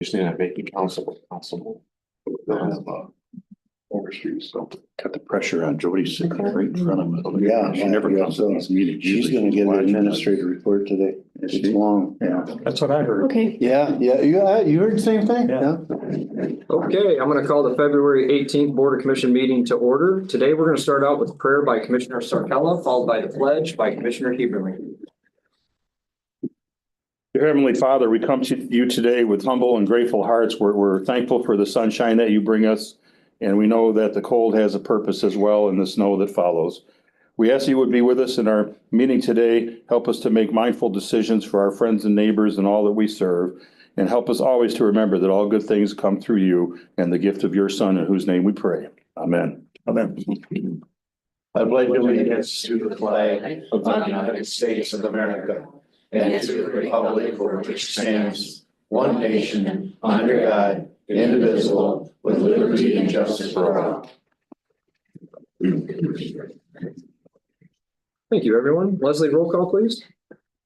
Just need to make it council possible. Overstreet, so cut the pressure on Jody sitting right in front of me. Yeah, She never yeah, comes so to this meeting. She's Usually gonna get an watching us. administrative report today. Is It's she? long. Yeah, that's what I heard. Okay, You heard the same thing? Yeah. Okay, I'm going to call the February 18th Board of Commission meeting to order. Today, we're going to start out with prayer by Commissioner Sarkella, followed by the pledge by Commissioner Heberling. Dear Heavenly Father, we come to you today with humble and grateful hearts. We're thankful for the sunshine that you bring us. And we know that the cold has a purpose as well and the snow that follows. We ask you would be with us in our meeting today. Help us to make mindful decisions for our friends and neighbors and all that we serve. And help us always to remember that all good things come through you and the gift of your Son, in whose name we pray. Amen. Amen. I pledge allegiance to the flag of the United States of America and to the republic for which it stands, one nation, under God, indivisible, with liberty and justice for all. Thank you, everyone. Leslie, roll call, please.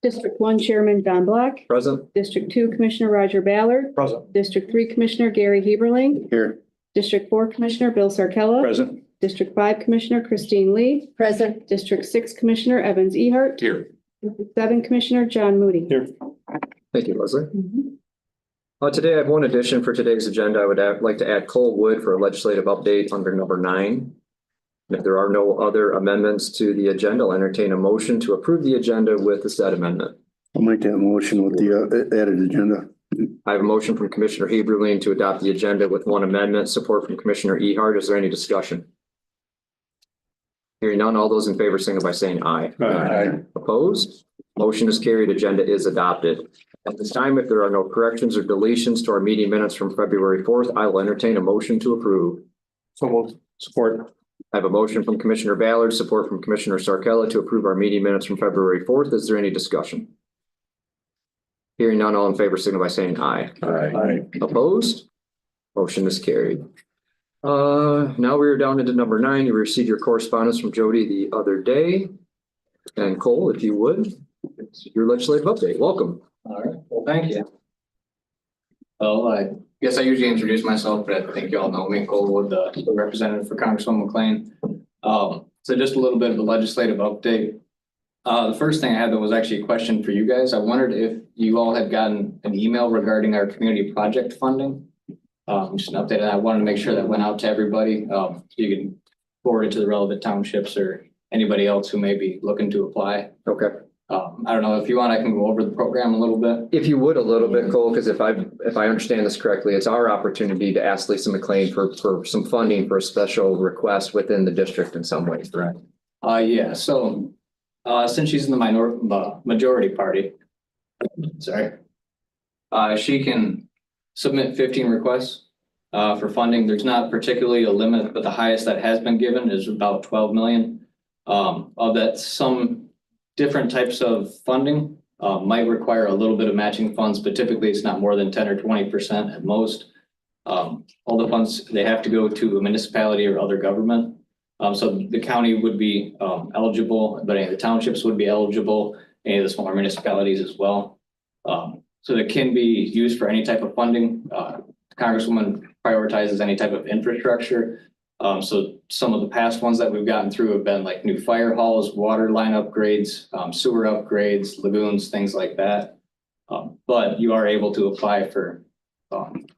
District 1 Chairman Don Black, Present. District 2 Commissioner Roger Ballard, Present. District 3 Commissioner Gary Heberling, Here. District 4 Commissioner Bill Sarkella, Present. District 5 Commissioner Christine Lee, Present. District 6 Commissioner Evans Ehart, Here. District 7 Commissioner John Moody. Here. Thank you, Leslie. Today, I have one addition for today's agenda. I would like to add Cole Wood for a legislative update under number 9. If there are no other amendments to the agenda, I'll entertain a motion to approve the agenda with the said amendment. I'll make that motion with the added agenda. I have a motion from Commissioner Heberling to adopt the agenda with one amendment, support from Commissioner Ehart. Is there any discussion? Hearing none, all those in favor signify by saying aye. Aye. Opposed? Motion is carried. Agenda is adopted. At this time, if there are no corrections or deletions to our meeting minutes from February 4th, I will entertain a motion to approve. So we'll support. I have a motion from Commissioner Ballard, support from Commissioner Sarkella to approve our meeting minutes from February 4th. Is there any discussion? Hearing none, all in favor signify by saying aye. Aye. Opposed? Motion is carried. Now we are down into number 9. You received your correspondence from Jody the other day. And Cole, if you would, it's your legislative update. Welcome. All right, well, thank you. Well, I guess I usually introduce myself, but I think you all know me, Cole Wood, the representative for Congresswoman McLean. So just a little bit of a legislative update. The first thing I had though was actually a question for you guys. I wondered if you all had gotten an email regarding our community project funding. Just an update, and I wanted to make sure that went out to everybody. So you can forward it to the relevant townships or anybody else who may be looking to apply. Okay. I don't know if you want, I can go over the program a little bit. If you would a little bit, Cole, because if I understand this correctly, it's our opportunity to ask Lisa McLean for some funding for a special request within the district in some ways, correct? Yeah, so, since she's in the majority party, sorry. She can submit 15 requests, for funding. There's not particularly a limit, but the highest that has been given is about 12 million. Of that, some different types of funding, might require a little bit of matching funds, but typically it's not more than 10 or 20% at most. All the funds, they have to go to a municipality or other government. So the county would be eligible, but any of the townships would be eligible, any of the smaller municipalities as well. So it can be used for any type of funding. Congresswoman prioritizes any type of infrastructure. So some of the past ones that we've gotten through have been like new fire halls, water line upgrades, sewer upgrades, lagoons, things like that. But you are able to apply for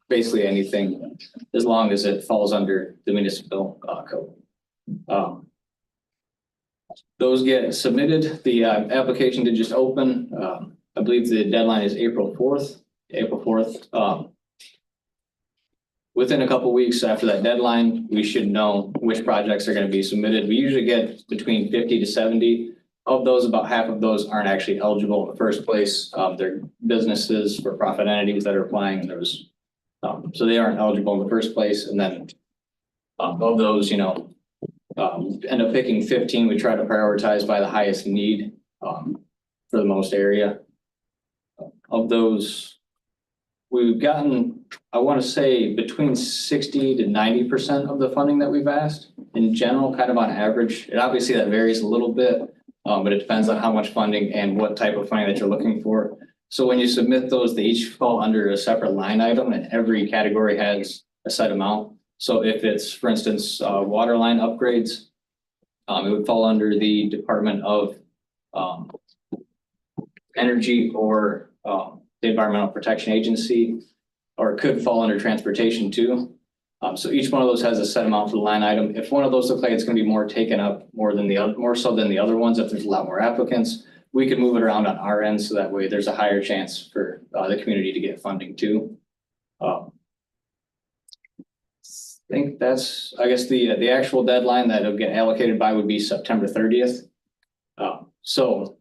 basically anything as long as it falls under the municipal code. Those get submitted. The application did just open. I believe the deadline is April 4th. Within a couple of weeks after that deadline, we should know which projects are going to be submitted. We usually get between 50 to 70 of those. About half of those aren't actually eligible in the first place. They're businesses, for profit entities that are applying. So they aren't eligible in the first place. And then of those, end up picking 15. We try to prioritize by the highest need for the most area. Of those, we've gotten, I want to say, between 60 to 90% of the funding that we've asked in general, kind of on average. And obviously that varies a little bit, but it depends on how much funding and what type of funding that you're looking for. So when you submit those, they each fall under a separate line item and every category has a set amount. So if it's, for instance, water line upgrades, it would fall under the Department of Energy or the Environmental Protection Agency, or it could fall under transportation too. So each one of those has a set amount for the line item. If one of those look like it's gonna be more taken up more than the other, more so than the other ones, if there's a lot more applicants, we can move it around on our end, so that way there's a higher chance for the community to get funding too. I think that's, I guess, the actual deadline that it'll get allocated by would be September 30th. So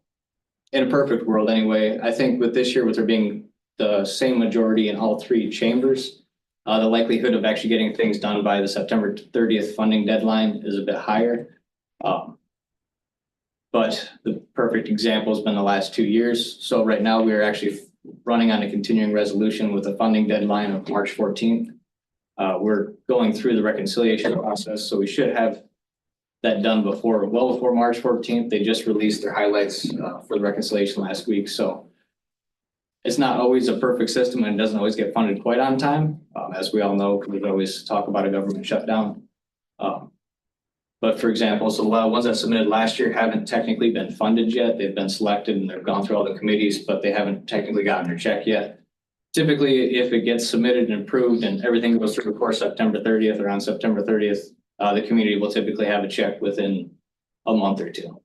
in a perfect world anyway, I think with this year, with there being the same majority in all three chambers, the likelihood of actually getting things done by the September 30th funding deadline is a bit higher. But the perfect example has been the last 2 years. So right now we are actually running on a continuing resolution with a funding deadline of March 14th. We're going through the reconciliation process, so we should have that done well before March 14th. They just released their highlights for the reconciliation last week. So it's not always a perfect system and it doesn't always get funded quite on time. As we all know, we always talk about a government shutdown. But for example, so a lot of ones that submitted last year haven't technically been funded yet. They've been selected and they've gone through all the committees, but they haven't technically gotten their check yet. Typically, if it gets submitted and approved and everything goes through before September 30th or on September 30th, the community will typically have a check within a month or two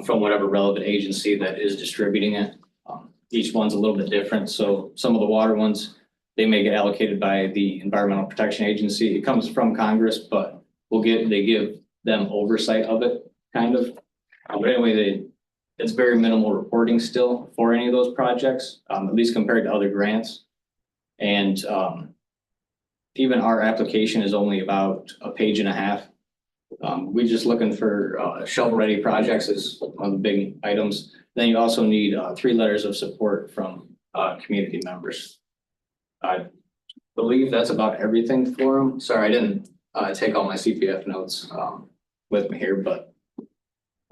from whatever relevant agency that is distributing it. Each one's a little bit different. So some of the water ones, they may get allocated by the Environmental Protection Agency. It comes from Congress, but they give them oversight of it, kind of. But anyway, it's very minimal reporting still for any of those projects, at least compared to other grants. And even our application is only about a page and a half. We're just looking for shovel-ready projects is one of the big items. Then you also need 3 letters of support from community members. I believe that's about everything for them. Sorry, I didn't take all my CPF notes with me here, but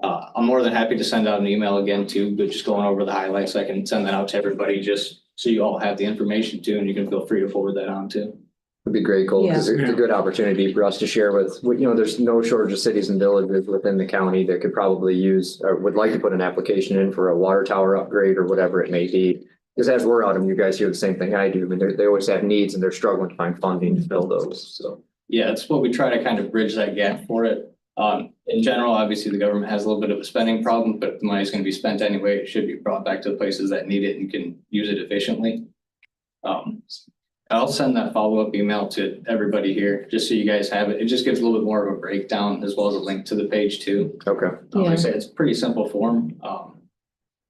I'm more than happy to send out an email again too, but just going over the highlights. I can send that out to everybody just so you all have the information too, and you can feel free to forward that on too. Would be great, Cole, because it's a good opportunity for us to share with, there's no shortage of cities and villages within the county that could probably use or would like to put an application in for a water tower upgrade or whatever it may be. Because as we're out, and you guys hear the same thing I do, I mean, they always have needs and they're struggling to find funding to fill those. So yeah, it's what we try to kind of bridge that gap for it. In general, obviously the government has a little bit of a spending problem, but if the money's going to be spent anyway, it should be brought back to the places that need it and can use it efficiently. I'll send that follow-up email to everybody here, just so you guys have it. It just gives a little bit more of a breakdown as well as a link to the page too. okay. Like I say, it's a pretty simple form.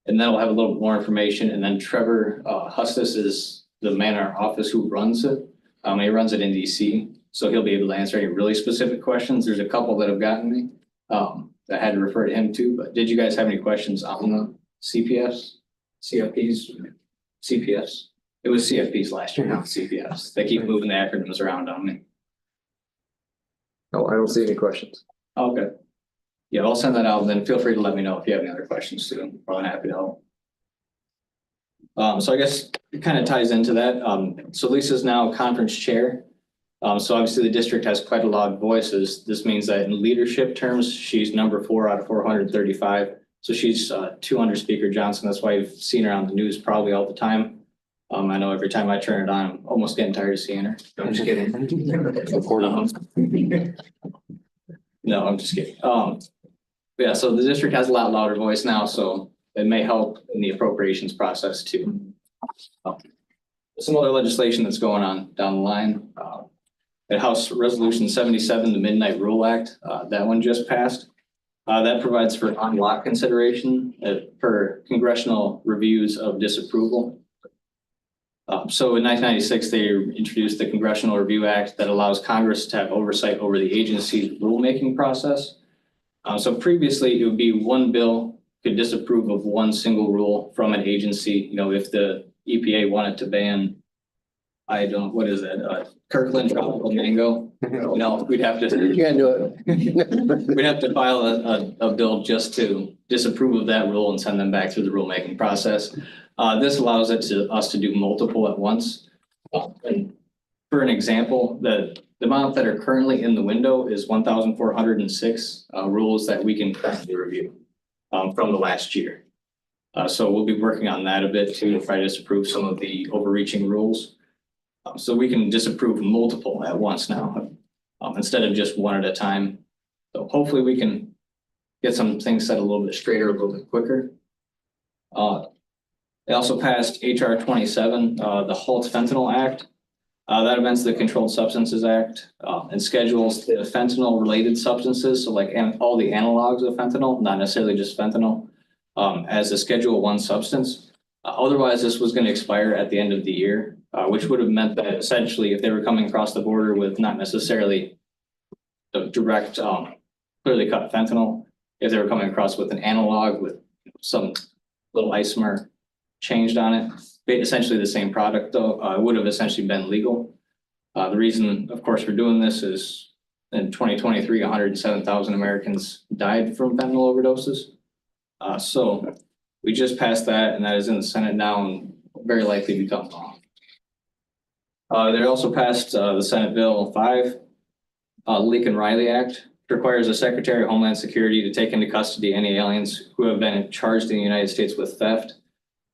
And then we'll have a little more information. And then Trevor Hustis is the man in our office who runs it. He runs it in DC, so he'll be able to answer any really specific questions. There's a couple that have gotten me that I had to refer to him to. But did you guys have any questions on the CPFs? It was CFPs last year, not CPFs. They keep moving the acronyms around on me. No, I don't see any questions. Okay. Yeah, I'll send that out and then feel free to let me know if you have any other questions too. I'm probably happy to help. So I guess it kind of ties into that. So Lisa's now conference chair. So obviously the district has quite a lot of voices. This means that in leadership terms, she's number 4 out of 435. So she's 200 Speaker Johnson. That's why you've seen her on the news probably all the time. I know every time I turn it on, I'm almost getting tired of seeing her. No, I'm just kidding. No, I'm just kidding. Yeah, so the district has a lot louder voice now, so it may help in the appropriations process too. Some other legislation that's going on down the line. At House Resolution 77, the Midnight Rule Act, that one just passed. That provides for unlock consideration for congressional reviews of disapproval. So in 1996, they introduced the Congressional Review Act that allows Congress to have oversight over the agency's rulemaking process. So previously, it would be one bill could disapprove of one single rule from an agency. If the EPA wanted to ban, Kirkland tropical mango. We'd have to. You can't do it. We'd have to file a bill just to disapprove of that rule and send them back through the rulemaking process. This allows us to do multiple at once. And for an example, the amount that are currently in the window is 1,406 rules that we can currently review from the last year. So we'll be working on that a bit to try to disapprove some of the overreaching rules. So we can disapprove multiple at once now, instead of just one at a time. So hopefully we can get some things set a little bit straighter, a little bit quicker. They also passed HR 27, the Halt Fentanyl Act. That amends the Controlled Substances Act and schedules the fentanyl related substances. So like all the analogs of fentanyl, not necessarily just fentanyl, as a Schedule 1 substance. Otherwise, this was going to expire at the end of the year, which would have meant that essentially if they were coming across the border with not necessarily the direct clearly cut fentanyl, if they were coming across with an analog with some little isomer changed on it, essentially the same product though, it would have essentially been legal. The reason, of course, we're doing this is in 2023, 107,000 Americans died from fentanyl overdoses. So we just passed that, and that is in the Senate now and very likely become law. They also passed the Senate Bill 5, Lincoln Riley Act, which requires the Secretary of Homeland Security to take into custody any aliens who have been charged in the United States with theft.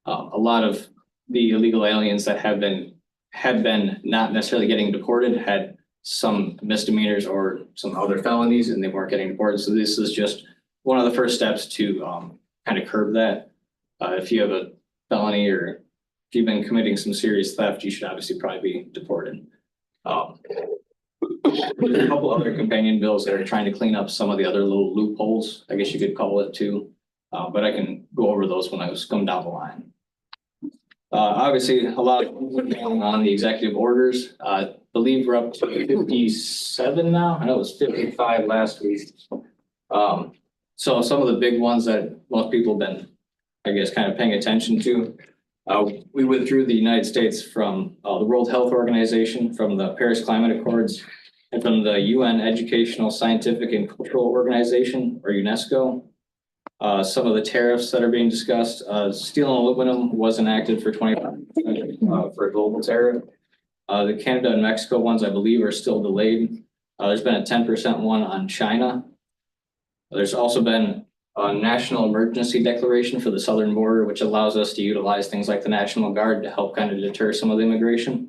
A lot of the illegal aliens that had been not necessarily getting deported had some misdemeanors or some other felonies, and they weren't getting deported. So this is just one of the first steps to kind of curb that. If you have a felony or if you've been committing some serious theft, you should obviously probably be deported. There's a couple other companion bills that are trying to clean up some of the other little loopholes, I guess you could call it too. But I can go over those when I come down the line. Obviously, a lot of going on the executive orders. I believe we're up to 57 now. I know it was 55 last week. So some of the big ones that most people have been, I guess, kind of paying attention to. We withdrew the United States from the World Health Organization, from the Paris Climate Accords, and from the UN Educational, Scientific, and Cultural Organization, or UNESCO. Some of the tariffs that are being discussed, steel and aluminum was enacted for 25% for a global tariff. The Canada and Mexico ones, I believe, are still delayed. There's been a 10% one on China. There's also been a national emergency declaration for the southern border, which allows us to utilize things like the National Guard to help kind of deter some of the immigration.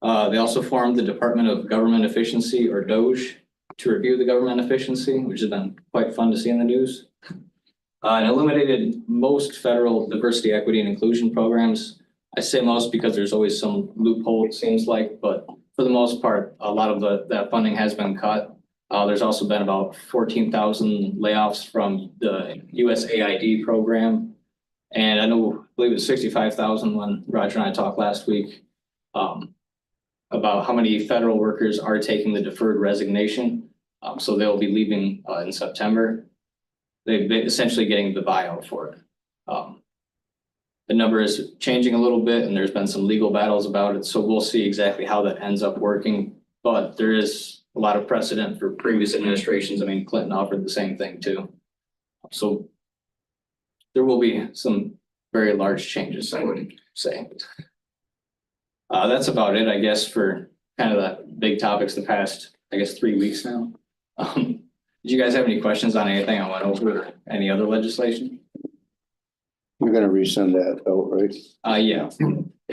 They also formed the Department of Government Efficiency, or DOGE, to review the government efficiency, which has been quite fun to see in the news. And eliminated most federal diversity, equity, and inclusion programs. I say most because there's always some loophole, it seems like, but for the most part, a lot of that funding has been cut. There's also been about 14,000 layoffs from the USAID program. And I believe it was 65,000 when Roger and I talked last week about how many federal workers are taking the deferred resignation. So they'll be leaving in September. They've been essentially getting the buyout for it. The number is changing a little bit, and there's been some legal battles about it. So we'll see exactly how that ends up working. But there is a lot of precedent for previous administrations. I mean, Clinton offered the same thing too. So there will be some very large changes, I would say. That's about it, I guess, for kind of the big topics the past, I guess, 3 weeks now. Did you guys have any questions on anything I went over, or any other legislation? You're gonna resend that out, right? Yeah,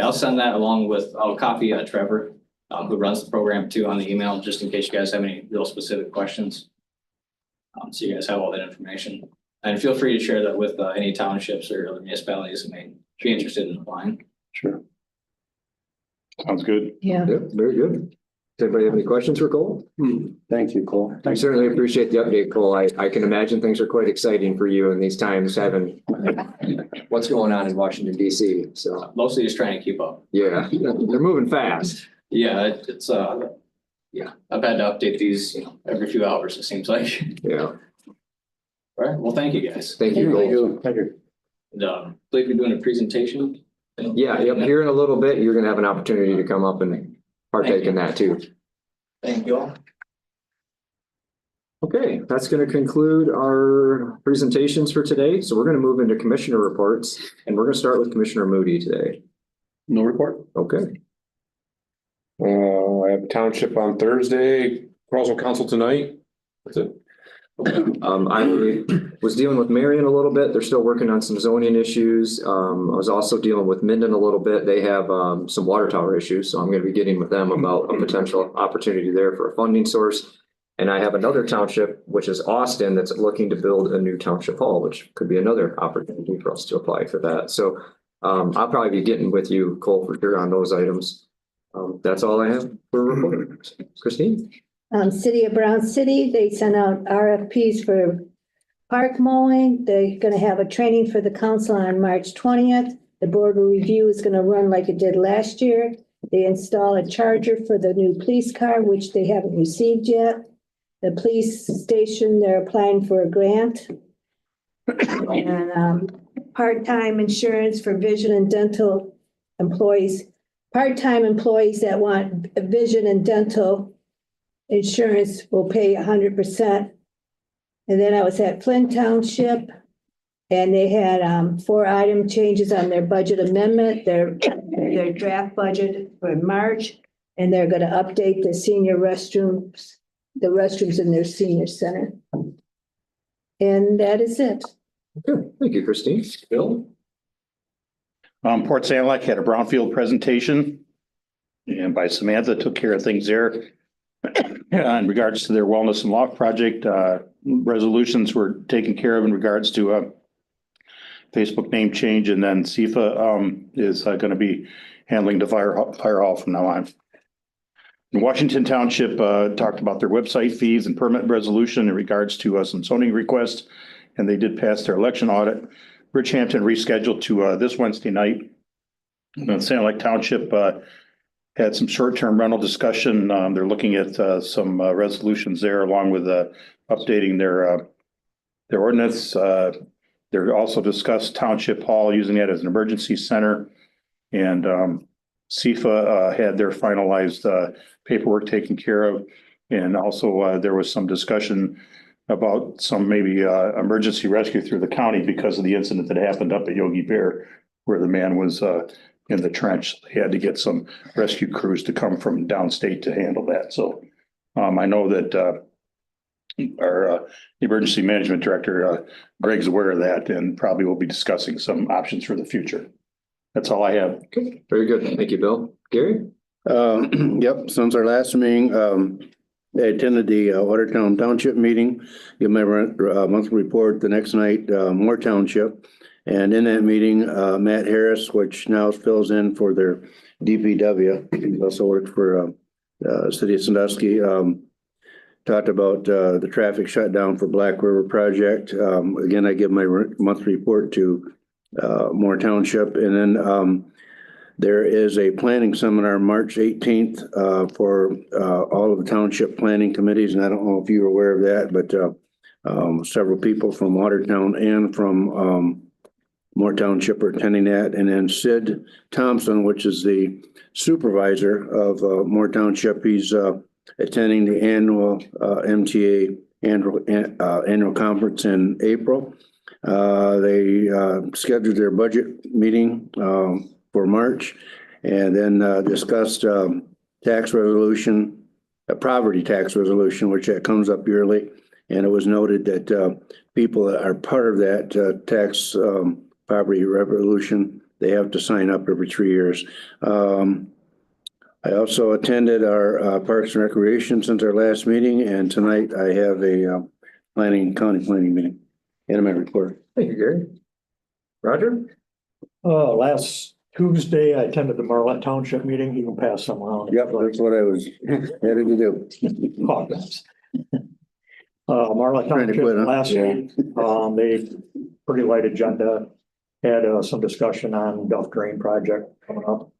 I'll send that along with, I'll copy Trevor, who runs the program too, on the email, just in case you guys have any real specific questions. So you guys have all that information, and feel free to share that with any townships or other municipalities that may be interested in applying. Sure. Sounds good. Yeah. Yep, very good. Does anybody have any questions for Cole? Thank you, Cole. I certainly appreciate the update, Cole. I can imagine things are quite exciting for you in these times, having what's going on in Washington DC. So Mostly just trying to keep up. yeah, they're moving fast. Yeah, it's yeah, I've had to update these, every few hours, it seems like. Yeah. All right, well, thank you guys. Thank you, Cole. Thank you. And believe you're doing a presentation. Yeah, yep. Here in a little bit, you're gonna have an opportunity to come up and partake in that too. Thank you all. Okay, that's going to conclude our presentations for today. So we're going to move into commissioner reports, and we're going to start with Commissioner Moody today. No report. Okay. I have township on Thursday, Carlsville Council tonight. That's it. I was dealing with Marion a little bit. They're still working on some zoning issues. I was also dealing with Minden a little bit. They have some water tower issues, so I'm going to be getting with them about a potential opportunity there for a funding source. And I have another township, which is Austin, that's looking to build a new township hall, which could be another opportunity for us to apply for that. So I'll probably be getting with you, Cole, for sure on those items. That's all I have for a report. Christine? City of Brown City, they sent out RFPs for park mowing. They're gonna have a training for the council on March 20th. The board review is gonna run like it did last year. They install a charger for the new police car, which they haven't received yet. The police station, they're applying for a grant. And part-time insurance for vision and dental employees. Part-time employees that want vision and dental insurance will pay 100%. And then I was at Flint Township, and they had 4-item changes on their budget amendment, their draft budget for March, and they're gonna update the senior restrooms, the restrooms in their senior center. And that is it. Okay, thank you, Christine. Bill? Port Sanilac had a brownfield presentation, and by Samantha took care of things there. In regards to their wellness and loft project, resolutions were taken care of in regards to Facebook name change, and then SIFA is going to be handling the fire hall from now on. In Washington Township talked about their website fees and permit resolution in regards to some zoning requests, and they did pass their election audit. Bridgehampton rescheduled to this Wednesday night. Sanilac Township had some short-term rental discussion. They're looking at some resolutions there, along with updating their ordinance. They're also discussed Township Hall, using that as an emergency center. And SIFA had their finalized paperwork taken care of. And also there was some discussion about some maybe emergency rescue through the county because of the incident that happened up at Yogi Bear, where the man was in the trench. They had to get some rescue crews to come from downstate to handle that. So I know that our emergency management director, Greg's aware of that, and probably will be discussing some options for the future. That's all I have. Okay, very good. Thank you, Bill. Gary? Yep, since our last meeting, I attended the Watertown Township meeting, give my monthly report the next night, Moore Township. And in that meeting, Matt Harris, which now fills in for their DPW, he also worked for City of Sandusky, talked about the traffic shutdown for Black River Project. Again, I give my monthly report to Moore Township. And then there is a planning seminar March 18th for all of the township planning committees. And I don't know if you're aware of that, but several people from Watertown and from Moore Township are attending that. And then Sid Thompson, which is the supervisor of Moore Township, he's attending the annual MTA annual conference in April. They scheduled their budget meeting for March, and then discussed tax resolution, a poverty tax resolution, which comes up yearly. And it was noted that people that are part of that tax poverty resolution, they have to sign up every 3 years. I also attended our Parks and Recreation since our last meeting, and tonight I have a county planning meeting. And my report. Thank you, Gary. Roger? Last Tuesday, I attended the Marlette Township meeting. You can pass some around. Yep, that's what I was headed to do. Marlette Trying to Township quit, huh? last Yeah. week, they pretty light agenda, had some discussion on Duff Drain project coming up.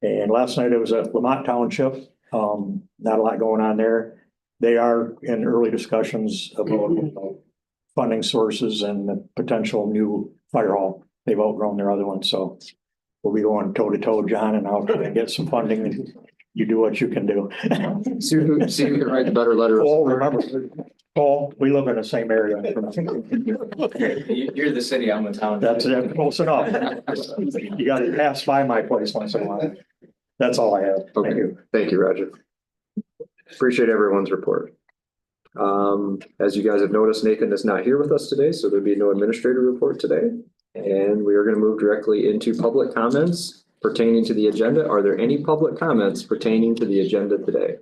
And last night it was at Lamont Township. Not a lot going on there. They are in early discussions about funding sources and the potential new fire hall. They've outgrown their other one, so we'll be going toe to toe, John, and I'll try and get some funding, and you do what you can do. See who can write the better letter. Oh, remember, Paul, we live in the same area. You're the city, I'm the town. That's it, close enough. You gotta pass by my place once in a while. That's all I have. Thank Okay, you. thank you, Roger. Appreciate everyone's report. As you guys have noticed, Nathan is not here with us today, so there'll be no administrator report today. And we are going to move directly into public comments pertaining to the agenda. Are there any public comments pertaining to the agenda today?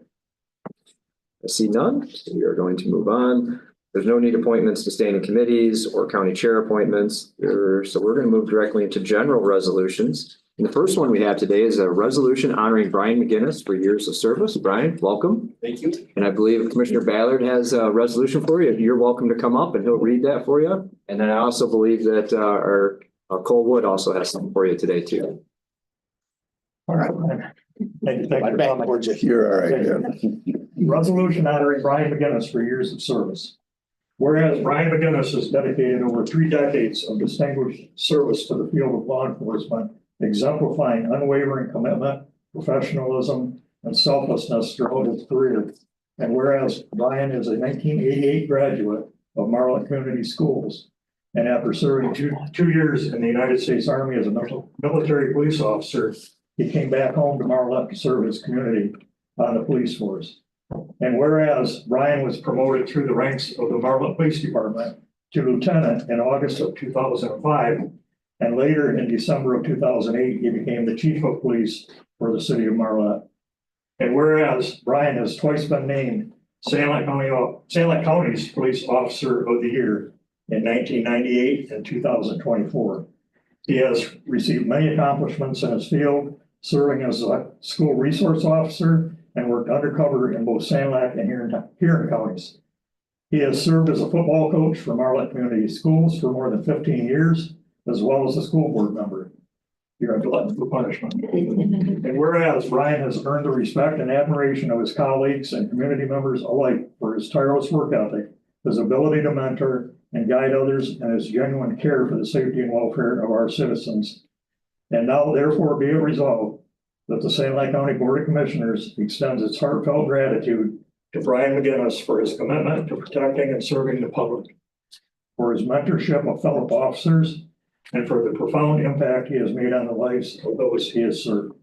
I see none. So we are going to move on. There's no need appointments to standing committees or county chair appointments. So we're going to move directly into general resolutions. And the first one we have today is a resolution honoring Brian McGinnis for years of service. Brian, welcome. Thank you. And I believe Commissioner Ballard has a resolution for you. You're welcome to come up and he'll read that for you. And then I also believe that our Cole Wood also has something for you today too. All right. Thank you. Thank you. back towards you. You're all right, yeah. Resolution honoring Brian McGinnis for years of service. Whereas Brian McGinnis has dedicated over 3 decades of distinguished service to the field of law enforcement, exemplifying unwavering commitment, professionalism, and selflessness throughout his career. And whereas Brian is a 1988 graduate of Marlette Community Schools, and after serving two years in the United States Army as a military police officer, he came back home to Marlette to serve his community on the police force. And whereas Brian was promoted through the ranks of the Marlette Police Department to lieutenant in August of 2005, and later in December of 2008, he became the chief of police for the city of Marlette. And whereas Brian has twice been named Salem County's Police Officer of the Year in 1998 and 2024. He has received many accomplishments in his field, serving as a school resource officer and worked undercover in both Sanilac and Huron counties. He has served as a football coach for Marlette Community Schools for more than 15 years, as well as a school board member. You're glutton for punishment. And whereas Brian has earned the respect and admiration of his colleagues and community members alike for his tireless work ethic, his ability to mentor and guide others, and his genuine care for the safety and welfare of our citizens. And now therefore be it resolved that the St. Lake County Board of Commissioners extends its heartfelt gratitude to Brian McGinnis for his commitment to protecting and serving the public, for his mentorship of fellow officers, and for the profound impact he has made on the lives of those he has served.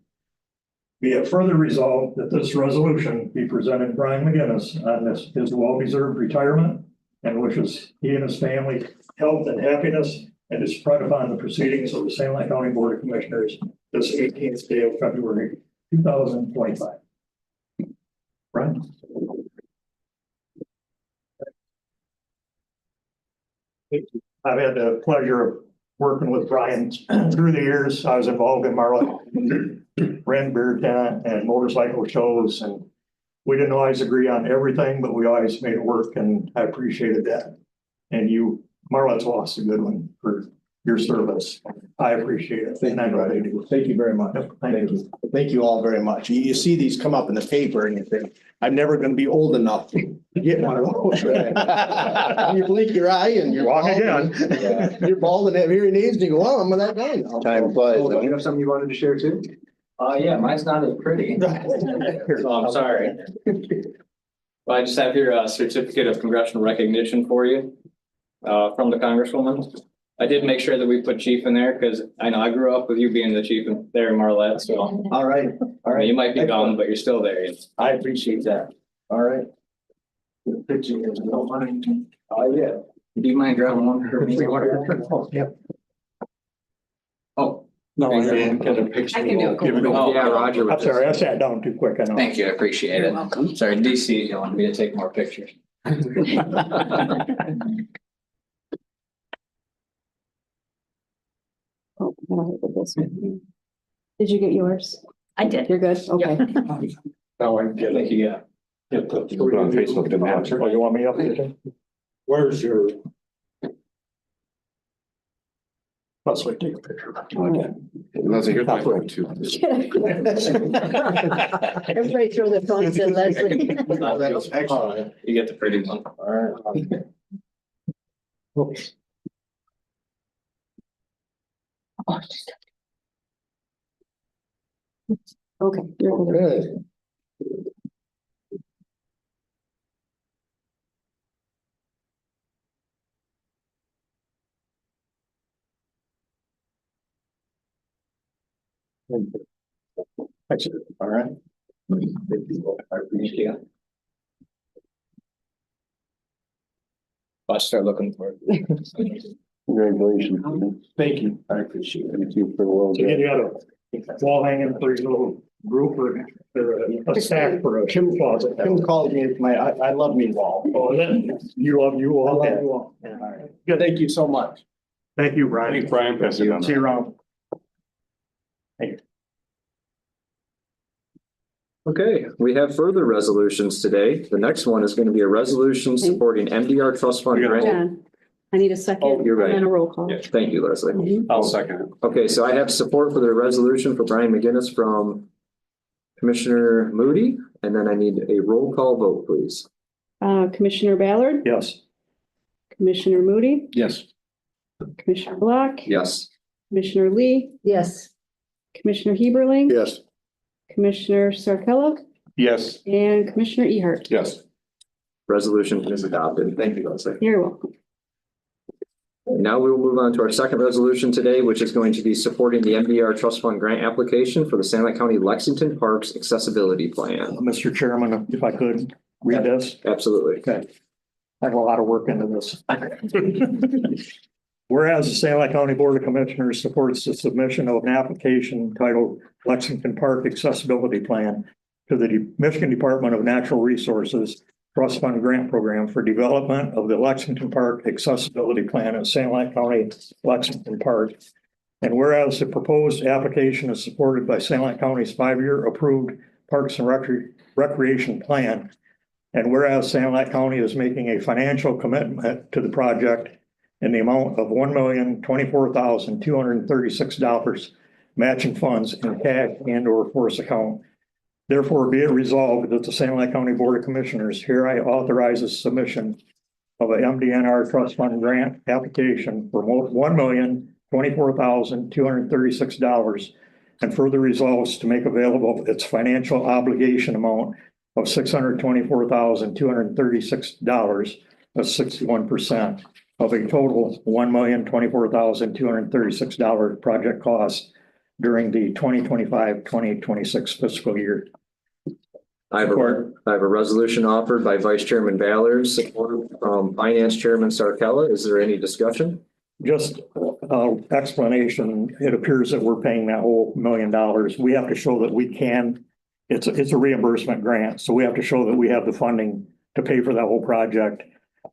Be it further resolved that this resolution be presented Brian McGinnis on his well-deserved retirement, and wishes he and his family health and happiness, and is spread upon the proceedings of the St. Lake County Board of Commissioners this 18th day of February, 2025. Brian? I've had the pleasure of working with Brian through the years. I was involved in Marlette, ran beer tent and motorcycle shows, and we didn't always agree on everything, but we always made it work, and I appreciated that. And Marlette's lost a good one for your service. I appreciate it. Thank and I you, know they Brian. do. Thank you very much. Yep, thank you. Thank you all very much. You see these come up in the paper and you think, I'm never gonna be old enough to get one of those. You blink your eye and you're Wrong bald. again. You're bald and have hearing aids and you go, oh, I'm that guy now. Time flies. Oh, you have something you wanted to share too? Yeah, mine's not as pretty. So I'm sorry. Well, I just have here a certificate of congressional recognition for you from the Congresswoman. I did make sure that we put chief in there because I know I grew up with you being the chief there in Marlette, so All right, all right. you might be gone, but you're still there. I appreciate that. All right. Picture here, if you don't mind. Oh, yeah. Do you mind grabbing one for me? Yep. Oh, No, I can get a picture. I can do it. Give it Oh, Yeah, Roger. I'm sorry, I sat down too quick. I know. thank you. I appreciate it. Sorry, DC, you wanted me to take more pictures. Oh, I don't have this one. Did you get yours? I did. You're good? Okay. Now I can get Thank it. you, yeah. Put it on Facebook, didn't answer. Oh, you want me up here? Where's your? Leslie, take a picture. Leslie, here's my phone too. Everybody throw their phones in, Leslie. Excellent. You get the pretty one. All right. Oops. Okay. You're good. Good. All right. I appreciate it. I'll start looking for it. Congratulations. Thank you. I appreciate it. Thank you for the well So you done. got a wall hanging for your little group or a stack for a Kim closet. Kim called me, I love me wall. Oh, then you love you all. I love you all. Yeah. All right. Good. Thank you so much. Thank you, Brian. Thanks, Brian. Pass it on. See you around. Okay, we have further resolutions today. The next one is going to be a resolution supporting MDR trust fund grant. John, I need a second. Oh, you're right. And a roll call. Yeah. Thank you, Leslie. Mhm. I'll second it. Okay, so I have support for the resolution for Brian McGinnis from Commissioner Moody, and then I need a roll call vote, please. Commissioner Ballard, Yes. Commissioner Moody, Yes. Commissioner Block, Yes. Commissioner Lee, Yes, Commissioner Heberling, Yes. Commissioner Sarcella, Yes. and Commissioner Ehart. Yes. Resolution is adopted. Thank you, Leslie. You're welcome. Now we will move on to our second resolution today, which is going to be supporting the MDR trust fund grant application for the San Luis County Lexington Parks Accessibility Plan. Mr. Chairman, if I could read this. Absolutely. Okay. I have a lot of work into this. Whereas the San Luis County Board of Commissioners supports the submission of an application titled Lexington Park Accessibility Plan to the Michigan Department of Natural Resources Trust Fund Grant Program for development of the Lexington Park Accessibility Plan in San Luis County, Lexington Park. And whereas the proposed application is supported by San Luis County's 5-year approved Parks and Recreation Plan. And whereas San Luis County is making a financial commitment to the project in the amount of $1,024,236 matching funds in cash and or force account. Therefore, be it resolved that the San Luis County Board of Commissioners hereby authorizes submission of a MDNR trust fund grant application for $1,024,236 and further resolves to make available its financial obligation amount of $624,236, that's 61%. Of a total $1,024,236 project cost during the 2025-2026 fiscal year. I have a resolution offered by Vice Chairman Ballard, support from Finance Chairman Sarcella. Is there any discussion? Just explanation, it appears that we're paying that whole $1 million. We have to show that we can, it's a reimbursement grant, so we have to show that we have the funding to pay for that whole project.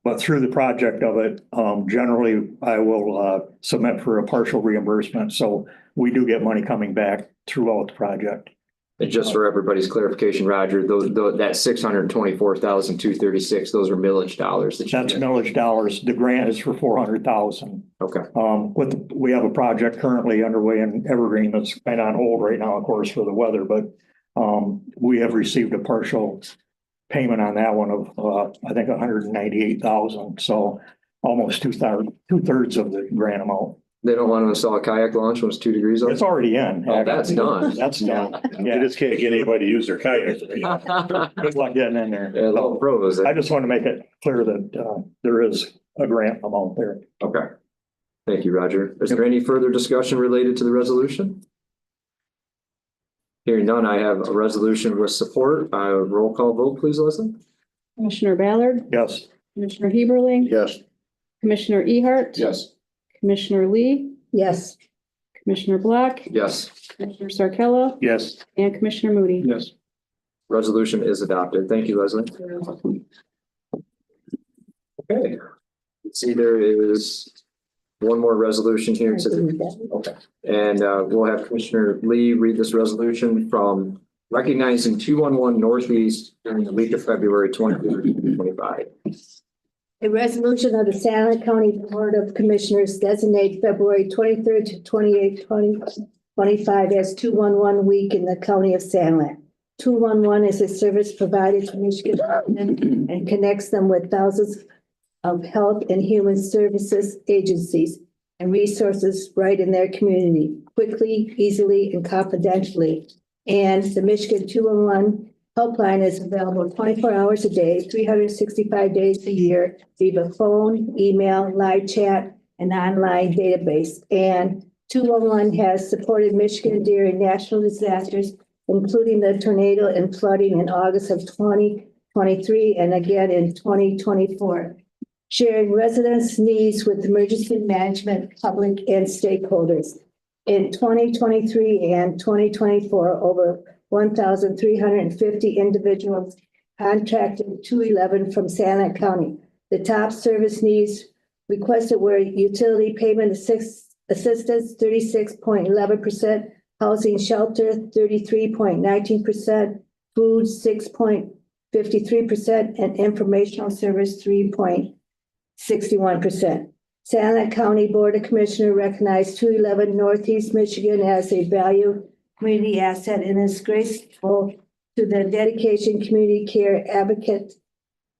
But through the project of it, generally, I will submit for a partial reimbursement. So we do get money coming back throughout the project. And just for everybody's clarification, Roger, that $624,236, those are millage dollars. That's millage dollars. The grant is for $400,000. Okay. We have a project currently underway in Evergreen that's kind of on hold right now, of course, for the weather, but we have received a partial payment on that one of, I think, $198,000. So almost two-thirds of the grant amount. They don't want to install a kayak launch when it's 2 degrees up? It's already in. Oh, that's done. That's done. You Yeah. just can't get anybody to use their kayak. Good luck getting in there. Yeah, little pros. I just want to make it clear that there is a grant amount there. Okay. Thank you, Roger. Is there any further discussion related to the resolution? Hearing none, I have a resolution with support. Roll call vote, please, Leslie. Commissioner Ballard, Yes. Commissioner Heberling, Yes. Commissioner Ehart. Yes. Commissioner Lee, yes, Commissioner Block, Yes, Commissioner Sarcella, Yes. and Commissioner Moody. Yes. resolution is adopted. Thank you, Leslie. Okay. Let's see, there is one more resolution here today. Okay. And we'll have Commissioner Lee read this resolution from recognizing 211 Northeast during the week of February 2025. a resolution of the San Luis County Board of Commissioners designate February 23rd to 28th, 2025 as 211 week in the county of San Luis. 211 is a service provided to Michigan and connects them with thousands of health and human services agencies and resources right in their community, quickly, easily, and confidentially. And the Michigan 211 helpline is available 24 hours a day, 365 days a year, via phone, email, live chat, and online database. And 211 has supported Michigan during national disasters, including the tornado and flooding in August of 2023 and again in 2024. Sharing residents' needs with emergency management, public and stakeholders. In 2023 and 2024, over 1,350 individuals contracted 211 from Santa County. The top service needs requested were utility payment assistance, 36.11%, housing shelter, 33.19%, food, 6.53%, and informational service, 3.61%. Santa County Board of Commissioners recognized 211 Northeast Michigan as a valued community asset and is grateful to the dedication community care advocate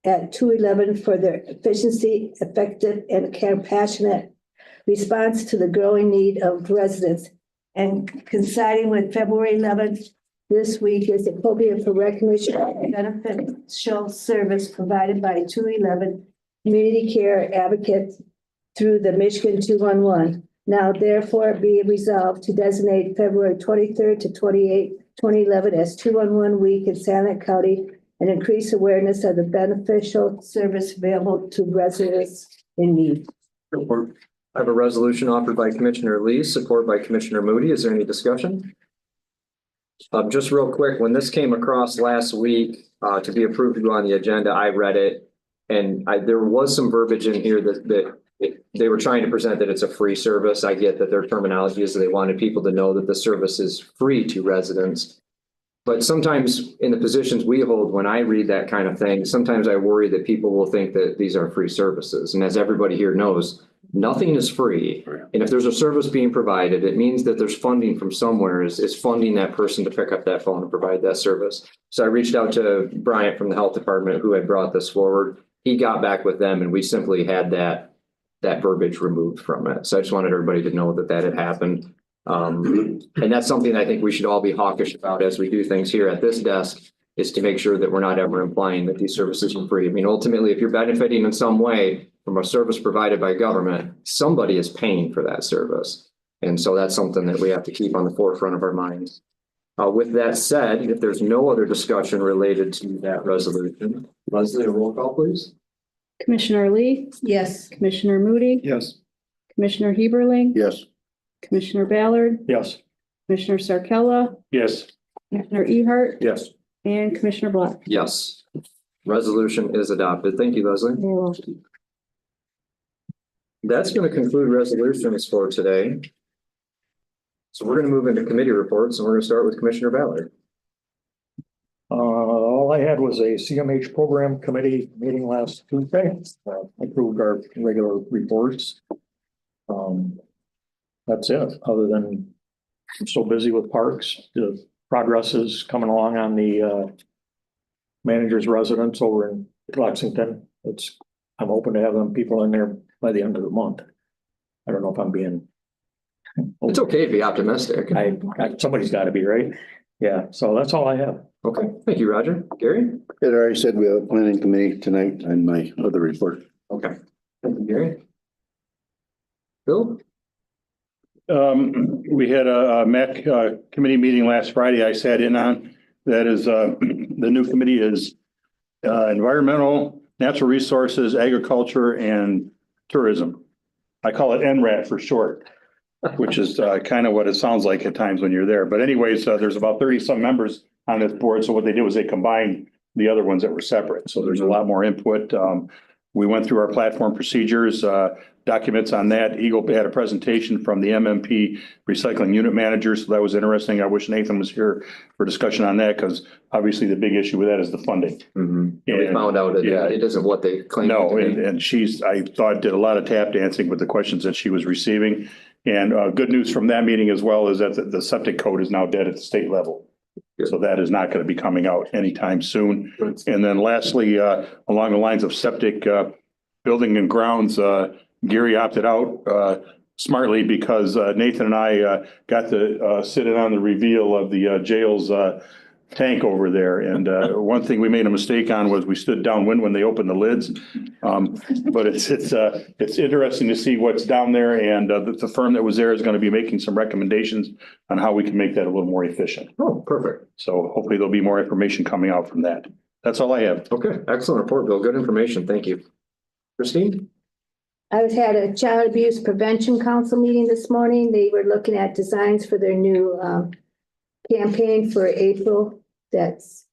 at 211 for their efficiency, effective, and compassionate response to the growing need of residents. And coinciding with February 11th, this week is appropriate for recognition of beneficial service provided by 211 community care advocates through the Michigan 211. Now therefore be resolved to designate February 23rd to 28th, 2011 as 211 week in Santa County and increase awareness of the beneficial service available to residents in need. I have a resolution offered by Commissioner Lee, support by Commissioner Moody. Is there any discussion? Just real quick, when this came across last week to be approved to go on the agenda, I read it. And there was some verbiage in here that they were trying to present that it's a free service. I get that their terminology is that they wanted people to know that the service is free to residents. But sometimes in the positions we hold, when I read that kind of thing, sometimes I worry that people will think that these are free services. And as everybody here knows, nothing is free. And if there's a service being provided, it means that there's funding from somewhere is funding that person to pick up that phone and provide that service. So I reached out to Bryant from the health department who had brought this forward. He got back with them and we simply had that verbiage removed from it. So I just wanted everybody to know that had happened. And that's something I think we should all be hawkish about as we do things here at this desk, is to make sure that we're not ever implying that these services are free. I mean, ultimately, if you're benefiting in some way from a service provided by government, somebody is paying for that service. And so that's something that we have to keep on the forefront of our minds. With that said, if there's no other discussion related to that resolution, Leslie, a roll call, please. Commissioner Lee, Yes. Commissioner Moody, Yes. Commissioner Heberling, Yes. Commissioner Ballard, Yes. Commissioner Sarkella, Yes. Commissioner Ehart, Yes. and Commissioner Black. Yes. Resolution is adopted. Thank you, Leslie. You're welcome. That's going to conclude resolutions for today. So we're going to move into committee reports and we're going to start with Commissioner Ballard. All I had was a CMH program committee meeting last Tuesday. Approved our regular reports. That's it, other than I'm so busy with parks. The progress is coming along on the manager's residence over in Lexington. I'm hoping to have them people in there by the end of the month. I don't know if I'm being. It's okay to be optimistic. Somebody's got to be, right? Yeah, so that's all I have. Okay, thank you, Roger. Gary? It already said we have a planning committee tonight on my other report. Okay, thank you, Gary. Bill? We had a MAC committee meeting last Friday. I sat in on. That is, the new committee is environmental, natural resources, agriculture, and tourism. I call it NRAT for short, which is kind of what it sounds like at times when you're there. But anyways, there's about 30 some members on this board. So what they did was they combined the other ones that were separate. So there's a lot more input. We went through our platform procedures, documents on that. Eagle had a presentation from the MMP recycling unit manager. So that was interesting. I wish Nathan was here for discussion on that because obviously the big issue with that is the funding. And we found out that it isn't what they claim. No, and I thought did a lot of tap dancing with the questions that she was receiving. And good news from that meeting as well is that the septic code is now dead at the state level. So that is not going to be coming out anytime soon. And then lastly, along the lines of septic building and grounds, Gary opted out smartly because Nathan and I got to sit in on the reveal of the jail's tank over there. And one thing we made a mistake on was we stood downwind when they opened the lids. But it's interesting to see what's down there, and the firm that was there is going to be making some recommendations on how we can make that a little more efficient. Oh, perfect. So hopefully there'll be more information coming out from that. That's all I have. Okay, excellent report, Bill. Good information. Thank you. Christine? I had a Child Abuse Prevention Council meeting this morning. They were looking at designs for their new campaign for April that's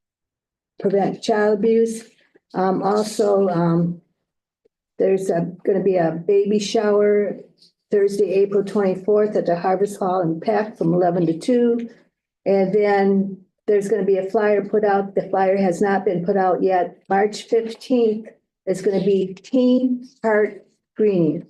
prevent child abuse. Also, there's going to be a baby shower Thursday, April 24th at the Harvest Hall in Peck from 11 to 2. And then there's going to be a flyer put out. The flyer has not been put out yet. March 15th is going to be Teen Heart Screening.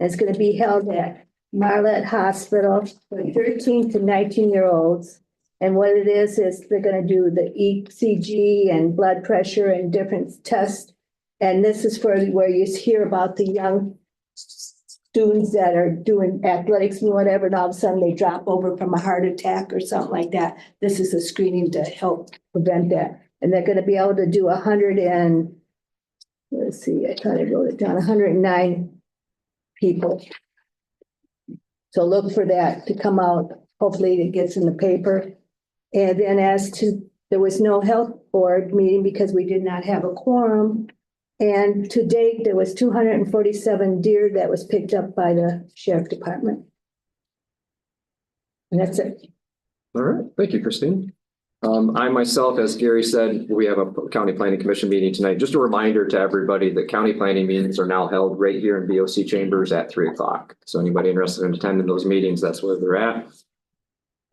It's going to be held at Marlette Hospital for 13 to 19-year-olds. And what it is they're going to do the ECG and blood pressure and different tests. And this is for where you hear about the young students that are doing athletics and whatever, and all of a sudden they drop over from a heart attack or something like that. This is a screening to help prevent that. And they're going to be able to do 109 people. So look for that to come out. Hopefully it gets in the paper. And then there was no health board meeting because we did not have a quorum. And to date, there was 247 deer that was picked up by the sheriff department. And that's it. All right, thank you, Christine. I myself, as Gary said, we have a county planning commission meeting tonight. Just a reminder to everybody that county planning meetings are now held right here in BOC chambers at 3:00. So anybody interested in attending those meetings, that's where they're at.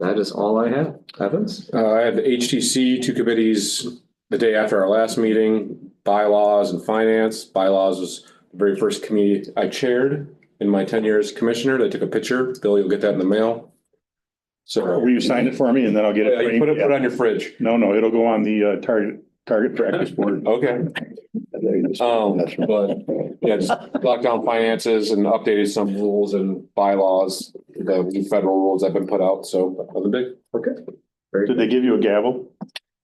That is all I have. Evans? I had the HTC, two committees the day after our last meeting, bylaws and finance. Bylaws was the very first committee I chaired in my 10 years as commissioner. They took a picture. Bill, you'll get that in the mail. So Will you sign it for me and then I'll get yeah, it? you put it on your fridge. No, it'll go on the target practice board. Okay. But yeah, just locked down finances and updated some rules and bylaws, the new federal rules that have been put out. So nothing big. Okay. Very Did they give you a gavel?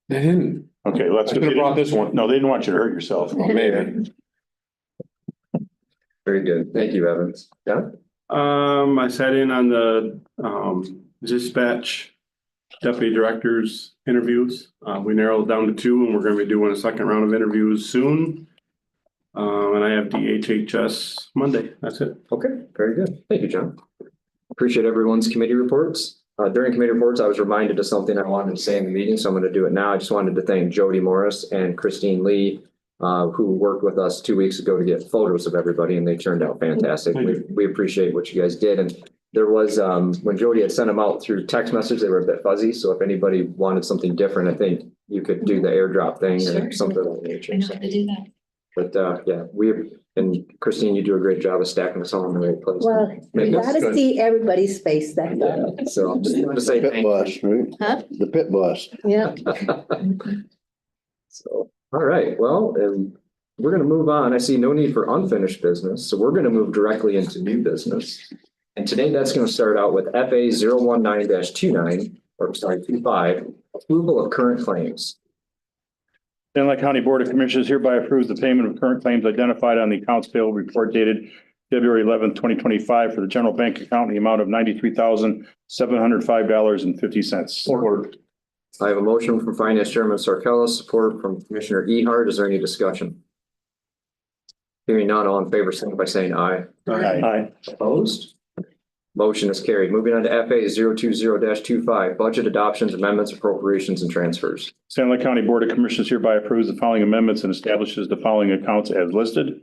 They didn't. Okay, I should have brought this one. No, they didn't want you to hurt yourself. Well, maybe. Very good. Thank you, Evans. Yeah. I sat in on the dispatch deputy directors interviews. We narrowed down to 2 and we're going to be doing a second round of interviews soon. And I have DHHS Monday. That's it. Okay, very good. Thank you, John. Appreciate everyone's committee reports. During committee reports, I was reminded of something I wanted to say in the meeting, so I'm going to do it now. I just wanted to thank Jody Morris and Christine Lee, who worked with us 2 weeks ago to get photos of everybody, and they turned out fantastic. We appreciate what you guys did. And there was, when Jody had sent them out through text message, they were a bit fuzzy. So if anybody wanted something different, I think you could do the airdrop thing or something of that nature. I know how to do that. But yeah, and Christine, you do a great job of stacking us all in the right place. Well, you gotta see everybody's face that day. So just wanted to say Pit thank boss, right? Huh? The pit boss. Yeah. So, all right, well, and we're gonna move on. I see no need for unfinished business, so we're gonna move directly into new business. And today that's gonna start out with FA 019-29, 25, approval of current claims. Stanley County Board of Commissioners hereby approves the payment of current claims identified on the accounts payable report dated February 11th, 2025 for the general bank account in the amount of $93,705.50. I have a motion from Finance Chairman Sarkellis, support from Commissioner Ehart. Is there any discussion? Hearing none, all in favor, signify by saying aye. Aye. Opposed? Motion is carried. Moving on to FA 020-25, budget adoptions, amendments, appropriations, and transfers. Stanley County Board of Commissioners hereby approves the following amendments and establishes the following accounts as listed.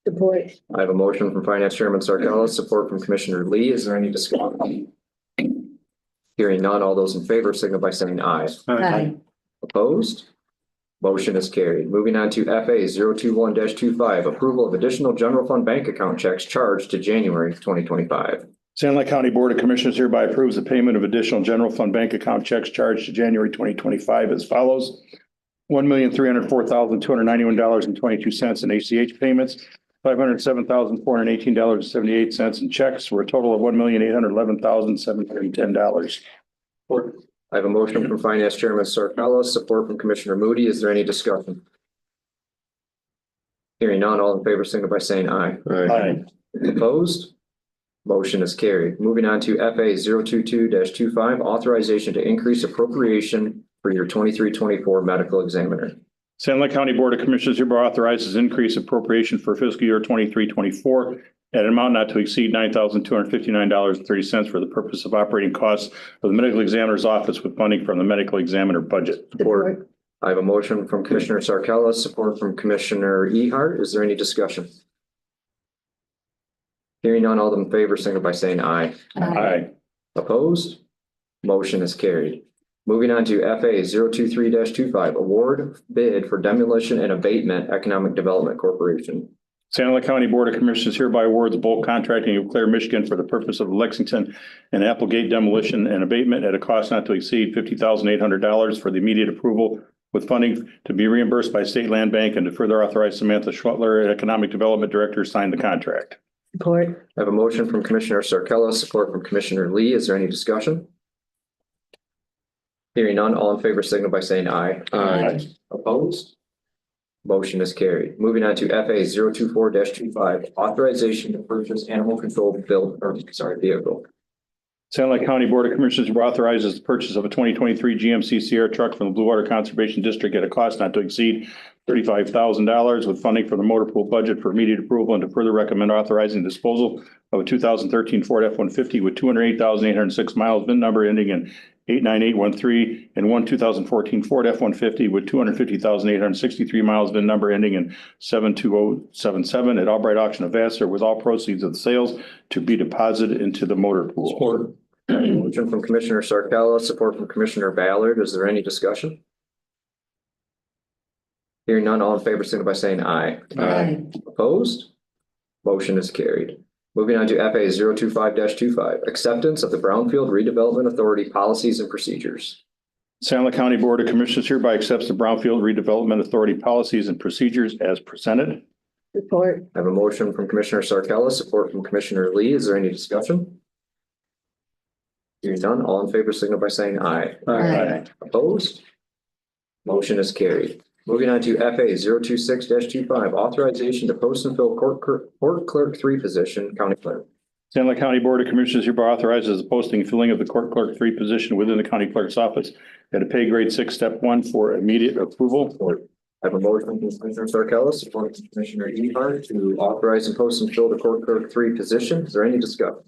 Support. I have a motion from Finance Chairman Sarkellis, support from Commissioner Lee. Is there any discussion? Hearing none, all those in favor signify by saying aye. Aye. Opposed? Motion is carried. Moving on to FA 021-25, approval of additional general fund bank account checks charged to January 2025. Stanley County Board of Commissioners hereby approves the payment of additional general fund bank account checks charged to January 2025 as follows. $1,304,291.22 in ACH payments, $507,418.78 in checks, for a total of $1,811,710. I have a motion from Finance Chairman Sarcella, support from Commissioner Moody. Is there any discussion? Hearing none, all in favor, signify by saying aye. Aye. Opposed? Motion is carried. Moving on to FA 022-25, authorization to increase appropriation for your 23-24 medical examiner. Sand Lake County Board of Commissioners hereby authorizes increase appropriation for fiscal year 23-24 at an amount not to exceed $9,259.30 for the purpose of operating costs of the medical examiner's office with funding from the medical examiner budget. Support. I have a motion from Commissioner Sarcella, support from Commissioner Ehart. Is there any discussion? Hearing none, all in favor, signify by saying aye. Aye. Opposed? Motion is carried. Moving on to FA 023-25, award bid for demolition and abatement Economic Development Corporation. Sand Lake County Board of Commissioners hereby awards bulk contracting of Clare, Michigan for the purpose of Lexington and Applegate demolition and abatement at a cost not to exceed $50,800 for the immediate approval with funding to be reimbursed by State Land Bank and to further authorize Samantha Schwetler, Economic Development Director, sign the contract. Support. I have a motion from Commissioner Sarcella, support from Commissioner Lee. Is there any discussion? Hearing none, all in favor signal by saying aye. Aye. Opposed? Motion is carried. Moving on to FA 024-25, authorization to purchase animal control vehicle. Sand Lake County Board of Commissioners authorizes the purchase of a 2023 GMC Sierra truck from the Blue Water Conservation District at a cost not to exceed $35,000 with funding from the motor pool budget for immediate approval and to further recommend authorizing disposal of a 2013 Ford F-150 with 208,806 miles, VIN number ending in 89813, and one 2014 Ford F-150 with 250,863 miles, VIN number ending in 72077 at Albright Auction of Vassar, with all proceeds of the sales to be deposited into the motor pool. Support. Motion from Commissioner Sarcella, support from Commissioner Ballard. Is there any discussion? Hearing none, all in favor, signal by saying aye. Aye. Opposed? Motion is carried. Moving on to FA 025-25, acceptance of the Brownfield Redevelopment Authority policies and procedures. Sand Lake County Board of Commissioners hereby accepts the Brownfield Redevelopment Authority policies and procedures as presented. Support. I have a motion from Commissioner Sarcella, support from Commissioner Lee. Is there any discussion? Hearing none, all in favor, signal by saying aye. Aye. Opposed? Motion is carried. Moving on to FA 026-25, authorization to post and fill court clerk 3 position, county clerk. Sand Lake County Board of Commissioners hereby authorizes the posting and filling of the court clerk 3 position within the county clerk's office at a pay grade 6, step 1 for immediate approval. I have a motion from Commissioner Sarcella, support from Commissioner Ehart to authorize and post and fill the court clerk 3 position. Is there any discussion?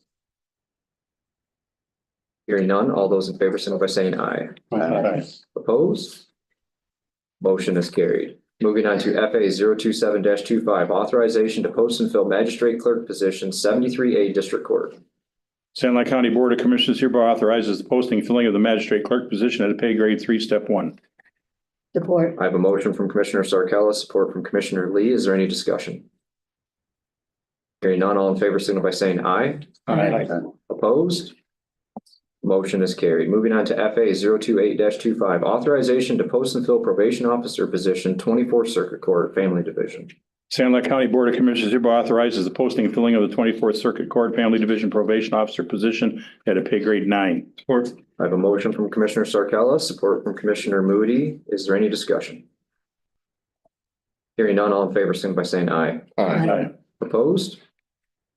Hearing none, all those in favor signal by saying aye. Aye. Opposed? Motion is carried. Moving on to FA 027-25, authorization to post and fill magistrate clerk position 73A District Court. Sand Lake County Board of Commissioners hereby authorizes the posting and filling of the magistrate clerk position at a pay grade 3, step 1. Support. I have a motion from Commissioner Sarcella, support from Commissioner Lee. Is there any discussion? Hearing none, all in favor signal by saying aye. Aye. Opposed? Motion is carried. Moving on to FA 028-25, authorization to post and fill probation officer position 24th Circuit Court, Family Division. Sand Lake County Board of Commissioners hereby authorizes the posting and filling of the 24th Circuit Court Family Division probation officer position at a pay grade 9. Support. I have a motion from Commissioner Sarcella, support from Commissioner Moody. Is there any discussion? Hearing none, all in favor, signify by saying aye. Aye. Opposed?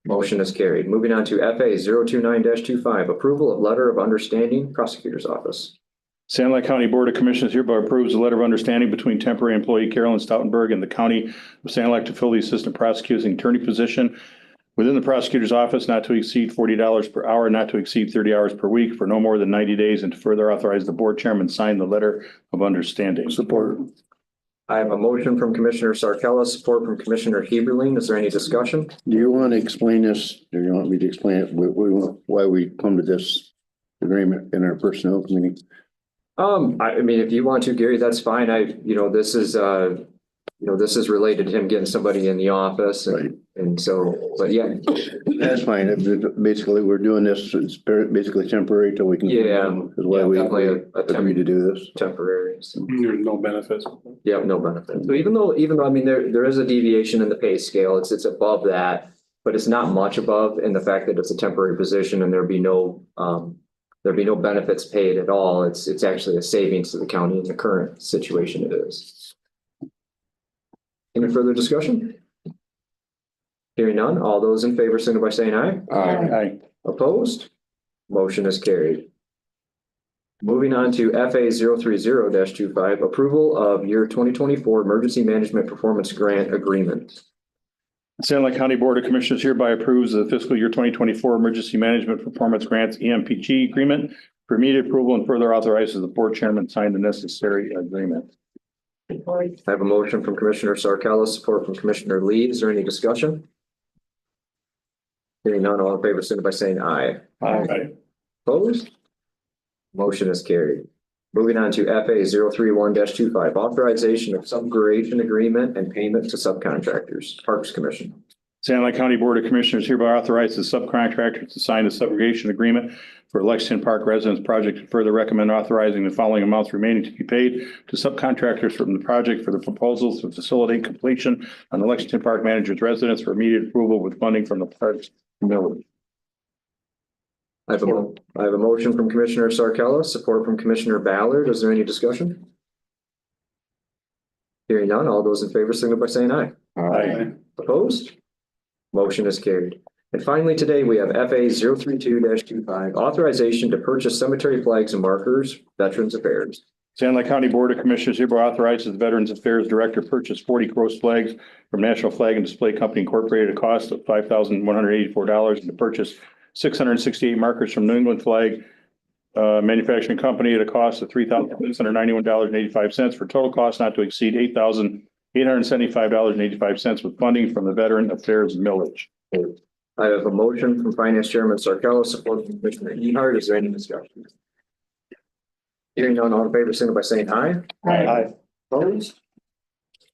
Motion is carried. Moving on to FA 029-25, approval of letter of understanding, prosecutor's office. Sand Lake County Board of Commissioners hereby approves a letter of understanding between temporary employee Carolyn Stoutenberg and the County of Sand Lake to fill the assistant prosecuting attorney position within the prosecutor's office not to exceed $40 per hour, not to exceed 30 hours per week for no more than 90 days, and to further authorize the board chairman sign the letter of understanding. Support. I have a motion from Commissioner Sarcella, support from Commissioner Heberlein. Is there any discussion? Do you want to explain this? Do you want me to explain it? Why we come to this agreement in our personnel committee? I mean, if you want to, Gary, that's fine. This is related to him getting somebody in the office and so, but yeah. That's fine. Basically, we're doing this, it's basically temporary till we can. Yeah. Is why we Definitely agreed to do this. temporary. So. There's no benefits. Yeah, no benefit. So even though, I mean, there is a deviation in the pay scale, it's above that, but it's not much above in the fact that it's a temporary position and there'd be no there'd be no benefits paid at all. It's actually a savings to the county in the current situation it is. Any further discussion? Hearing none, all those in favor signify by saying aye. Aye. Opposed? Motion is carried. Moving on to FA 030-25, approval of year 2024 Emergency Management Performance Grant Agreement. Sand Lake County Board of Commissioners hereby approves the fiscal year 2024 Emergency Management Performance Grants EMPG agreement for immediate approval and further authorizes the board chairman to sign the necessary agreement. I have a motion from Commissioner Sarcella, support from Commissioner Lee. Is there any discussion? Hearing none, all in favor, signify by saying aye. Aye. Opposed? Motion is carried. Moving on to FA 031-25, authorization of subrogation agreement and payment to subcontractors. Parks Commission. Sand Lake County Board of Commissioners hereby authorizes subcontractors to sign a subrogation agreement for Lexington Park Residence Project and further recommend authorizing the following amounts remaining to be paid to subcontractors from the project for the proposals to facilitate completion on the Lexington Park Manager's residence for immediate approval with funding from the Parks Committee. I have a motion from Commissioner Sarcella, support from Commissioner Ballard. Is there any discussion? Hearing none, all those in favor signify by saying aye. Aye. Opposed? Motion is carried. And finally, today we have FA 032-25, authorization to purchase cemetery flags and markers, Veterans Affairs. Sand Lake County Board of Commissioners hereby authorizes the Veterans Affairs Director to purchase 40 gross flags from National Flag and Display Company Incorporated at a cost of $5,184 and to purchase 668 markers from New England Flag Manufacturing Company at a cost of $3,691.85 for total cost not to exceed $8,875.85 with funding from the Veteran Affairs Millage. I have a motion from Finance Chairman Sarcella, support from Commissioner Ehart. Is there any discussion? Hearing none, all in favor, signify by saying aye. Aye. Opposed?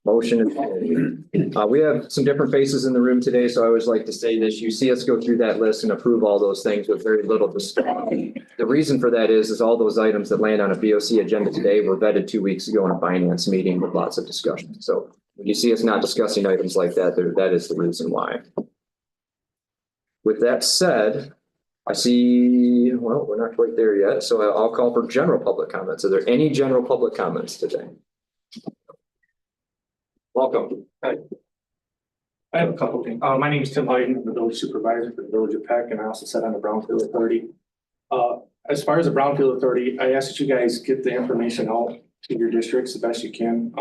Motion is carried. We have some different faces in the room today, so I always like to say this. You see us go through that list and approve all those things with very little discussion. The reason for that is all those items that land on a BOC agenda today were vetted 2 weeks ago in a finance meeting with lots of discussion. So when you see us not discussing items like that, that is the reason why. With that said, I see, well, we're not quite there yet, so I'll call for general public comments. Are there any general public comments today? Welcome. Hi. I have a couple things. My name is Tim Hayden. I'm the village supervisor for the village of Peck, and I also sit on the Brownfield Authority. As far as the Brownfield Authority, I ask that you guys get the information out to your districts the best you can.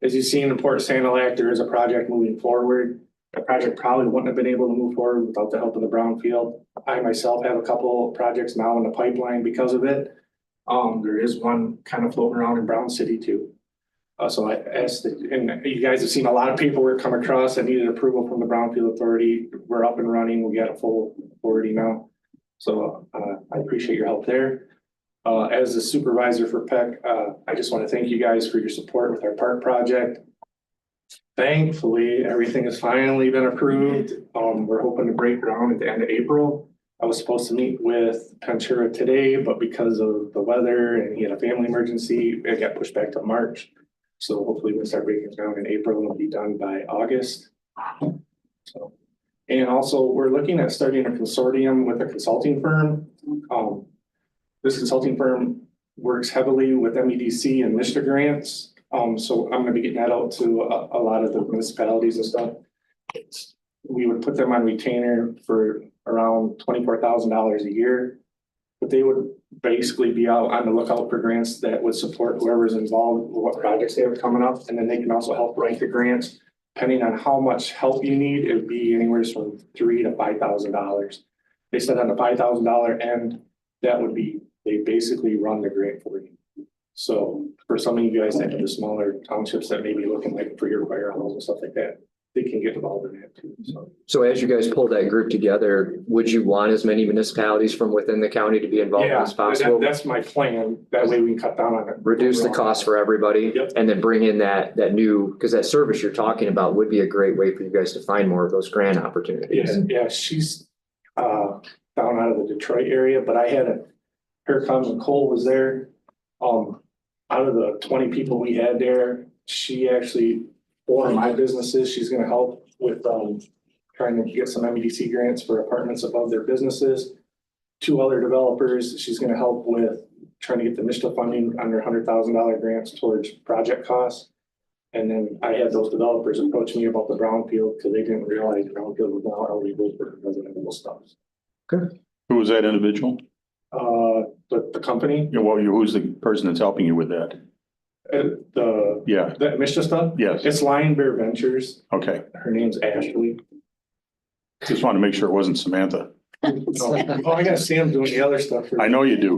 As you see in the Port Saniel Act, there is a project moving forward. The project probably wouldn't have been able to move forward without the help of the Brownfield. I myself have a couple of projects now in the pipeline because of it. There is one kind of floating around in Brown City too. So I asked that, and you guys have seen a lot of paperwork come across that needed approval from the Brownfield Authority. We're up and running. We got a full authority now. So I appreciate your help there. As the supervisor for Peck, I just want to thank you guys for your support with our park project. Thankfully, everything has finally been approved. We're hoping to break ground at the end of April. I was supposed to meet with Ventura today, but because of the weather and he had a family emergency, it got pushed back to March. So hopefully we'll start breaking ground in April and it'll be done by August. So, and also we're looking at starting a consortium with a consulting firm. This consulting firm works heavily with MEDC and MISTA grants. So I'm gonna be getting that out to a lot of the municipalities and stuff. We would put them on retainer for around $24,000 a year. But they would basically be out on the lookout for grants that would support whoever's involved with what projects they have coming up. And then they can also help write the grants. Depending on how much help you need, it would be anywhere from $3,000 to $5,000. They said on the $5,000 end, that would be, they basically run the grant for you. So for some of you guys that have the smaller townships that may be looking like for your fire halls and stuff like that, they can get involved in that too. So as you guys pull that group together, would you want as many municipalities from within the county to be involved as possible? That's my plan. That way we can cut down on it. Reduce the cost for everybody. Yep. And then bring in that new, because that service you're talking about would be a great way for you guys to find more of those grant opportunities. Yeah, she's down out of the Detroit area, but I had here comes Nicole was there. Out of the 20 people we had there, she actually, for my businesses, she's gonna help with trying to get some MEDC grants for apartments above their businesses. two other developers. She's gonna help with trying to get the MISTA funding under $100,000 grants towards project costs. And then I had those developers approach me about the brownfield because they didn't realize brownfield was now eligible for residential stuff. Who was that individual? The company, Yeah, well, who's the person that's helping you with that? Yeah, the MISTA stuff, yes, it's Lion Bear Ventures. okay. Her name's Ashley. Just want to make sure it wasn't Samantha. Oh, I got Sam doing the other stuff. I know you do.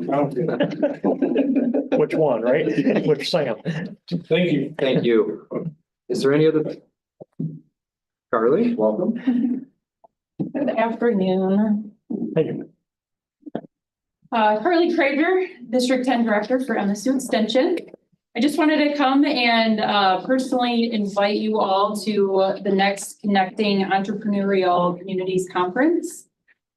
Which one, right? Which Sam? Thank you. Thank you. Is there any other? Carly, welcome. Good afternoon. Thank you. Carly Krager, District 10 Director for MSU Extension. I just wanted to come and personally invite you all to the next Connecting Entrepreneurial Communities Conference.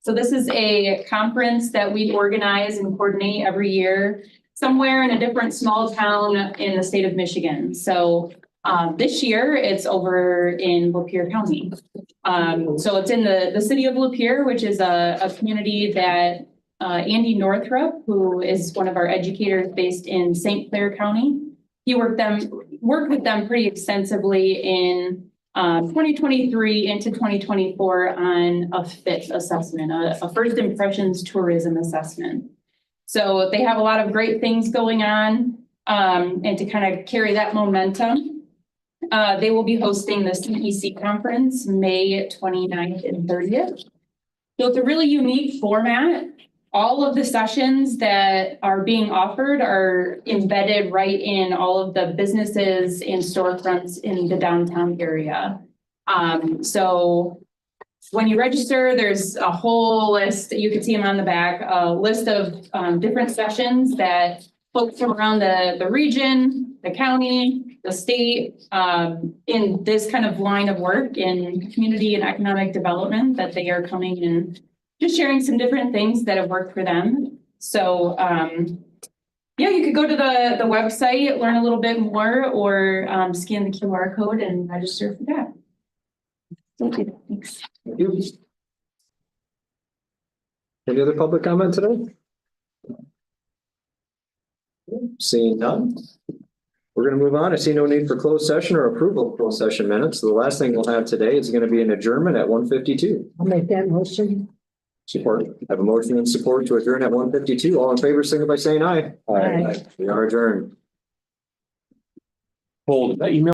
So this is a conference that we organize and coordinate every year somewhere in a different small town in the state of Michigan. So this year it's over in Lapeer County. So it's in the city of Lapeer, which is a community that Andy Northrup, who is one of our educators based in St. Clair County, he worked with them pretty extensively in 2023 into 2024 on a FIT assessment, a first impressions tourism assessment. So they have a lot of great things going on, and to kind of carry that momentum, they will be hosting the CEC conference May 29th and 30th. So it's a really unique format. All of the sessions that are being offered are embedded right in all of the businesses and storefronts in the downtown area. So when you register, there's a whole list, you can see them on the back, a list of different sessions that folks from around the region, the county, the state, in this kind of line of work in community and economic development, that they are coming and just sharing some different things that have worked for them. So yeah, you could go to the website, learn a little bit more, or scan the QR code and register for that. Thank you. Thanks. Thank you. Any other public comment today? Seeing none. We're going to move on. I see no need for closed session or approval of closed session minutes. So the last thing we'll have today is going to be an adjournment at 1:52. I'll make that motion. Support. I have a motion and support to adjourn at 1:52. All in favor, signify by saying aye. Aye. We are adjourned. Hold that email.